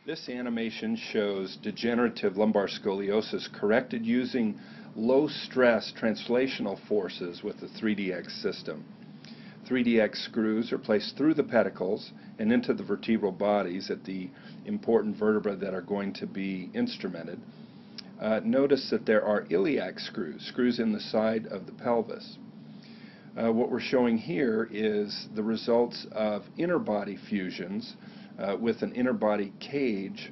This animation shows degenerative lumbar scoliosis corrected using low-stress translational forces with the 3DX system. 3DX screws are placed through the pedicles and into the vertebral bodies at the important vertebrae that are going to be instrumented. Notice that there are iliac screws in the side of the pelvis. What we're showing here is the results of inner body fusions with an inner body cage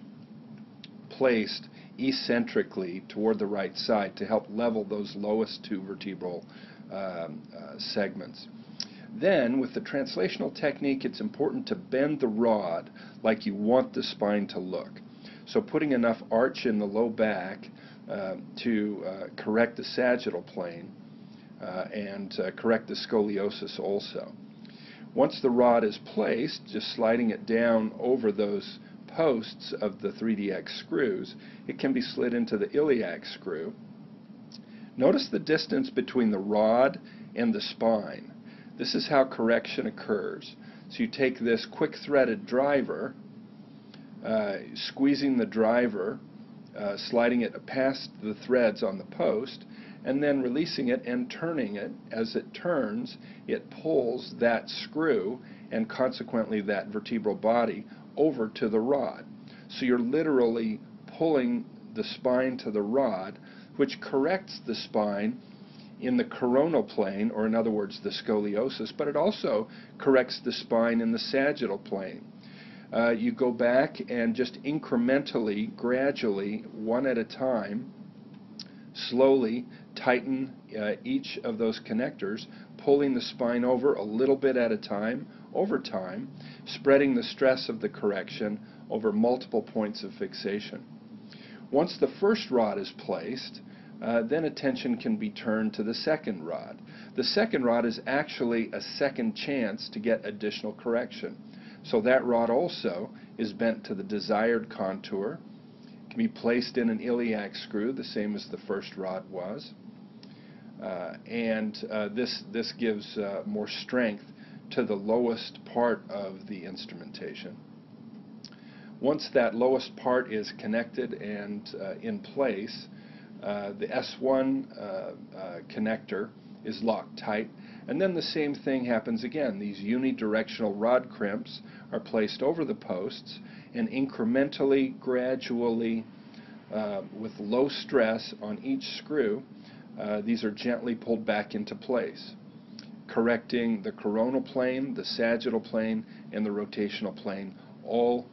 placed eccentrically toward the right side to help level those lowest two vertebral segments. Then, with the translational technique, it's important to bend the rod like you want the spine to look. So putting enough arch in the low back to correct the sagittal plane and correct the scoliosis also. Once the rod is placed, just sliding it down over those posts of the 3DX screws, it can be slid into the iliac screw. Notice the distance between the rod and the spine. This is how correction occurs. So you take this quick-threaded driver, squeezing the driver, sliding it past the threads on the post, and then releasing it and turning it. As it turns, it pulls that screw and consequently that vertebral body over to the rod. So you're literally pulling the spine to the rod, which corrects the spine in the coronal plane, or in other words the scoliosis, but it also corrects the spine in the sagittal plane. You go back and just incrementally, gradually, one at a time, slowly tighten each of those connectors, pulling the spine over a little bit at a time, over time, spreading the stress of the correction over multiple points of fixation. Once the first rod is placed, then attention can be turned to the second rod. The second rod is actually a second chance to get additional correction. So that rod also is bent to the desired contour. It can be placed in an iliac screw, the same as the first rod was. This gives more strength to the lowest part of the instrumentation. Once that lowest part is connected and in place, the S1 connector is locked tight, and then the same thing happens again. These unidirectional rod crimps are placed over the posts, and incrementally, gradually, with low stress on each screw, these are gently pulled back into place, correcting the coronal plane, the sagittal plane, and the rotational plane, all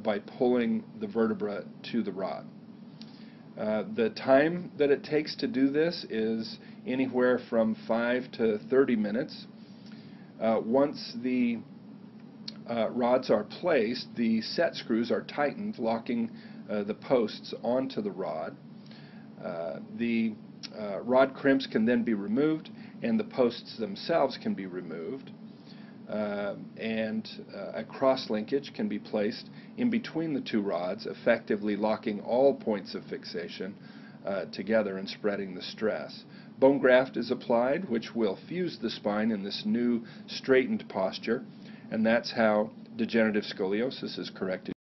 by pulling the vertebra to the rod. The time that it takes to do this is anywhere from 5 to 30 minutes. Once the rods are placed, the set screws are tightened, locking the posts onto the rod. The rod crimps can then be removed, and the posts themselves can be removed. A cross linkage can be placed in between the two rods, effectively locking all points of fixation together and spreading the stress. Bone graft is applied, which will fuse the spine in this new straightened posture, and that's how degenerative scoliosis is corrected.